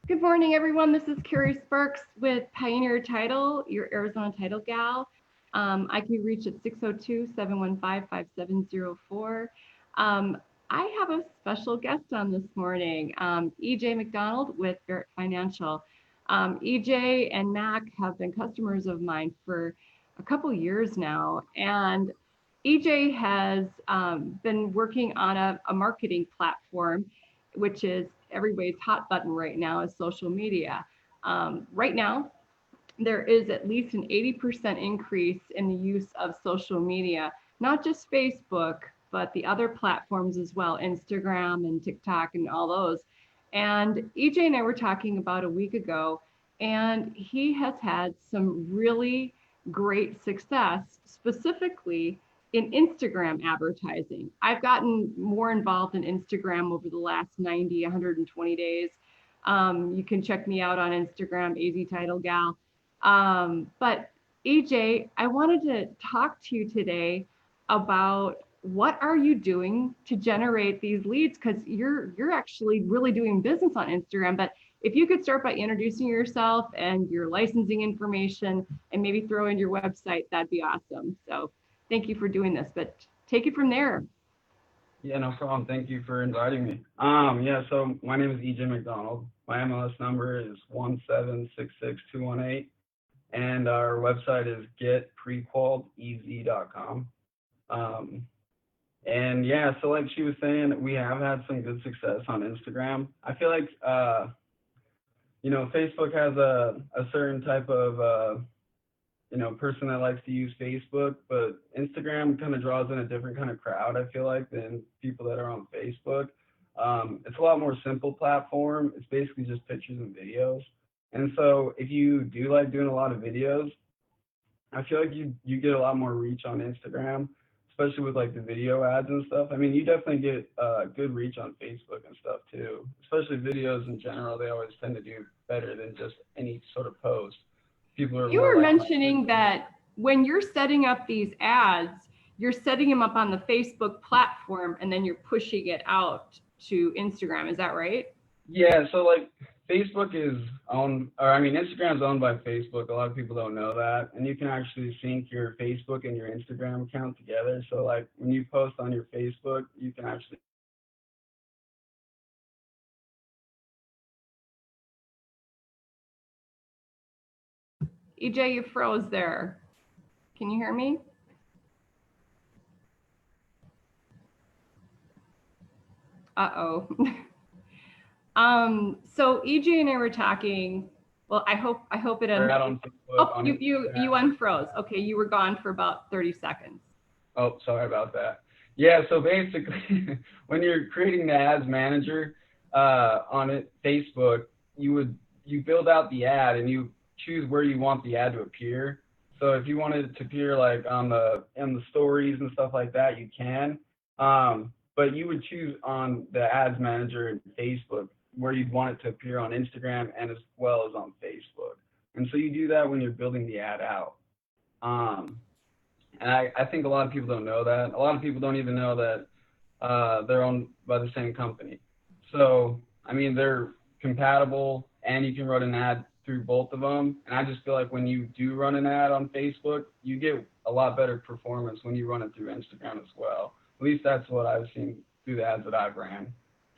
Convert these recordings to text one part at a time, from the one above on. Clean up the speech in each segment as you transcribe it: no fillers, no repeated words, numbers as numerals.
Good morning, everyone. This is Carrie Sparks with Pioneer Title, your Arizona title gal. I can be reached at 602-715-5704. Um, I have a special guest on this morning, EJ McDonald with Barrett Financial. EJ and Mac have been customers of mine for a couple years now, and EJ has been working on a marketing platform, which is everybody's hot button right now is social media. Right now, there is at least an 80% increase in the use of social media, not just Facebook, but the other platforms as well, Instagram and TikTok and all those. And EJ and I were talking about a week ago, and he has had some really great success, specifically in Instagram advertising. I've gotten more involved in Instagram over the last 90, 120 days. You can check me out on Instagram, AZ Title Gal. But EJ, I wanted to talk to you today about what are you doing to generate these leads? Because you're actually really doing business on Instagram. But if you could start by introducing yourself and your licensing information and maybe throw in your website, that'd be awesome. So thank you for doing this, but take it from there. Yeah, no problem. Thank you for inviting me. So my name is EJ McDonald. My MLS number is 1766218, and our website is getprequaledez.com. Um, and yeah, so like she was saying, we have had some good success on Instagram. I feel like, Facebook has a certain type of, person that likes to use Facebook, but Instagram kind of draws in a different kind of crowd, I feel like, than people that are on Facebook. It's a lot more simple platform. It's basically just pictures and videos. And so if you do like doing a lot of videos, I feel like you get a lot more reach on Instagram, especially with like the video ads and stuff. I mean, you definitely get good reach on Facebook and stuff too, especially videos in general. They always tend to do better than just any sort of post. People are You more were like, mentioning that when you're setting up these ads, you're setting them up on the Facebook platform and then you're pushing it out to Instagram. Is that right? yeah, so like Facebook is owned, or I mean, Instagram is owned by Facebook. A lot of people don't know that. And you can actually sync your Facebook and your Instagram account together. So like when you post on your Facebook, you can actually EJ, you froze there. Can you hear me? Uh-oh. So EJ and I were talking. Well, I hope it share un. out on Facebook, Oh, on you Instagram. unfroze. Okay, you were gone for about 30 seconds. Oh, sorry about that. Yeah, so basically, when you're creating the ads manager on it, Facebook, you build out the ad and you choose where you want the ad to appear. So if you wanted it to appear like on the stories and stuff like that, you can. But you would choose on the ads manager in Facebook where you'd want it to appear on Instagram and as well as on Facebook. And so you do that when you're building the ad out. Um, and I think a lot of people don't know that. A lot of people don't even know that they're owned by the same company. So, I mean, they're compatible and you can run an ad through both of them. And I just feel like when you do run an ad on Facebook, you get a lot better performance when you run it through Instagram as well. At least that's what I've seen through the ads that I've ran.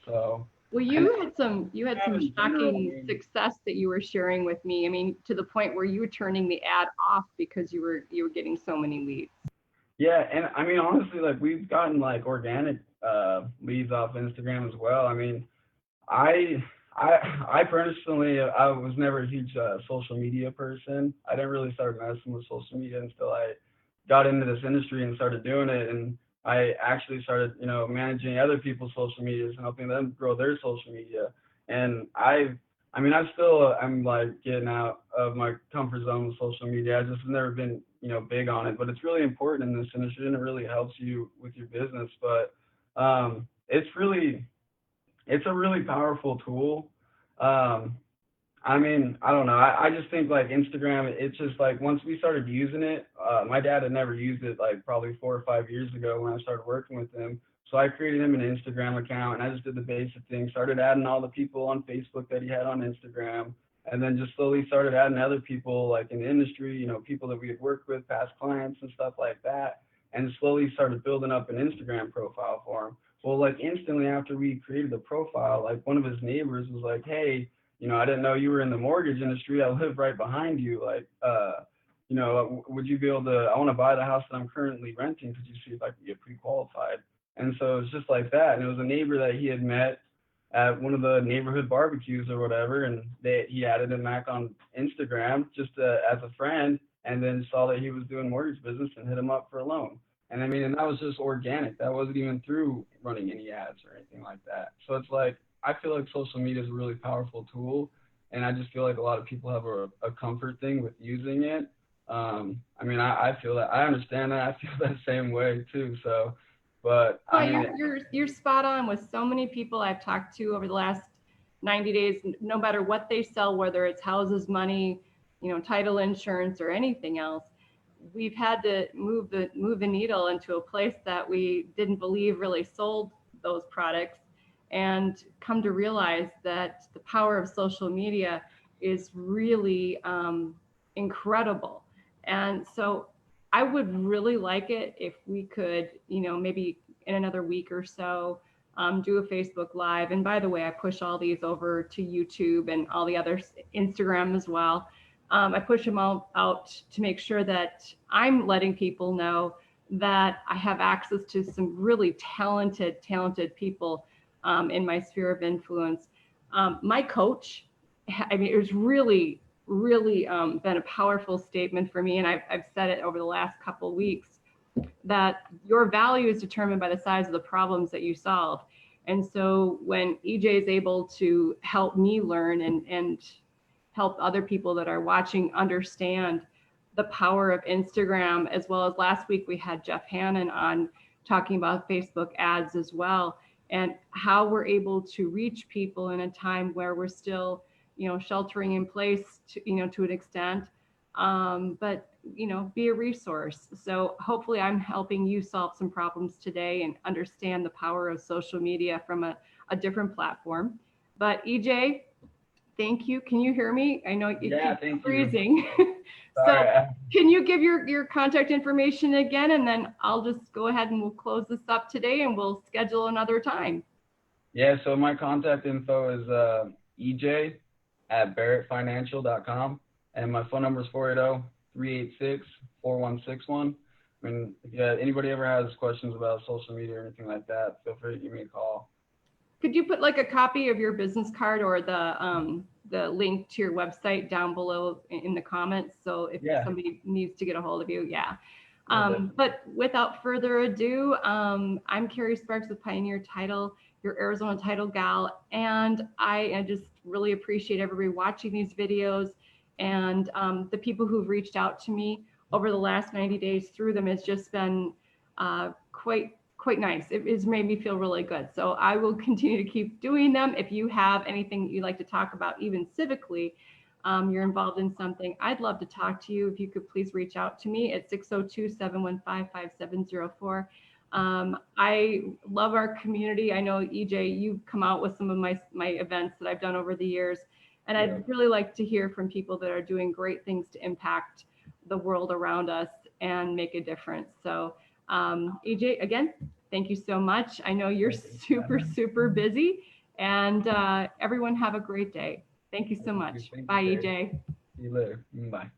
So, Well, and you had some in general, I shocking mean, success that you were sharing with me. I mean, to the point where you were turning the ad off because you were getting so many leads. yeah, and I mean honestly, like we've gotten like organic leads off Instagram as well. I mean, I I personally I was never a huge social media person. I didn't really start messing with social media until I got into this industry and started doing it. And I actually started, managing other people's social medias and helping them grow their social media. And I mean, I'm like getting out of my comfort zone with social media. I just have never been, big on it, but it's really important in this industry and it really helps you with your business. But it's a really powerful tool. Um, I mean, I don't know. I just think like Instagram, it's just like once we started using it, my dad had never used it like probably 4 or 5 years ago when I started working with him. So I created him an Instagram account, and I just did the basic thing. Started adding all the people on Facebook that he had on Instagram, and then just slowly started adding other people like in the industry, people that we had worked with, past clients and stuff like that, and slowly started building up an Instagram profile for him. Well, like instantly after we created the profile, like one of his neighbors was like, "Hey, I didn't know you were in the mortgage industry. I live right behind you. Like, would you be able to? I want to buy the house that I'm currently renting. Could you see if I can get pre-qualified?" And so it's just like that. And it was a neighbor that he had met at one of the neighborhood barbecues or whatever, and he added him back on Instagram just as a friend, and then saw that he was doing mortgage business and hit him up for a loan. And I mean, and that was just organic. That wasn't even through running any ads or anything like that. So it's like, I feel like social media is a really powerful tool, and I just feel like a lot of people have a comfort thing with using it. I mean, I feel that. I understand that. I feel that same way too. So, but Oh, I mean, you're spot on with so many people I've talked to over the last 90 days, no matter what they sell, whether it's houses, money, title insurance or anything else. We've had to move the needle into a place that we didn't believe really sold those products, and come to realize that the power of social media is really incredible. And so I would really like it if we could, maybe in another week or so, do a Facebook Live. And by the way, I push all these over to YouTube and all the others, Instagram as well. I push them all out to make sure that I'm letting people know that I have access to some really talented people in my sphere of influence. My coach, I mean, it was really been a powerful statement for me, and I've said it over the last couple of weeks, that your value is determined by the size of the problems that you solve. And so when EJ is able to help me learn and help other people that are watching understand the power of Instagram, as well as last week we had Jeff Hannon on talking about Facebook ads as well, and how we're able to reach people in a time where we're still, sheltering in place to an extent, but be a resource. So hopefully I'm helping you solve some problems today and understand the power of social media from a different platform. But EJ, thank you. Can you hear me? I know it keeps freezing. So can you give your contact information again, and then I'll just go ahead and we'll close this up today and we'll schedule another time. Yeah, so my contact info is ej@barrettfinancial.com, and my phone number is 480-386-4161. I mean, if anybody ever has questions about social media or anything like that, feel free to give me a call. Could you put like a copy of your business card or the link to your website down below in the comments? So if somebody needs to get a hold of you, but without further ado, I'm Carrie Sparks with Pioneer Title, your Arizona title gal, and I just really appreciate everybody watching these videos, and the people who've reached out to me over the last 90 days through them has just been quite nice. It has made me feel really good. So I will continue to keep doing them. If you have anything that you'd like to talk about, even civically, you're involved in something, I'd love to talk to you. If you could please reach out to me at 602-715-5704. I love our community. I know, EJ, you've come out with some of my events that I've done over the years, and I'd really like to hear from people that are doing great things to impact the world around us and make a difference. So EJ, again, thank you so much. I know you're super busy, and everyone have a great day. Thank you so much. Bye, EJ. See you later. Bye.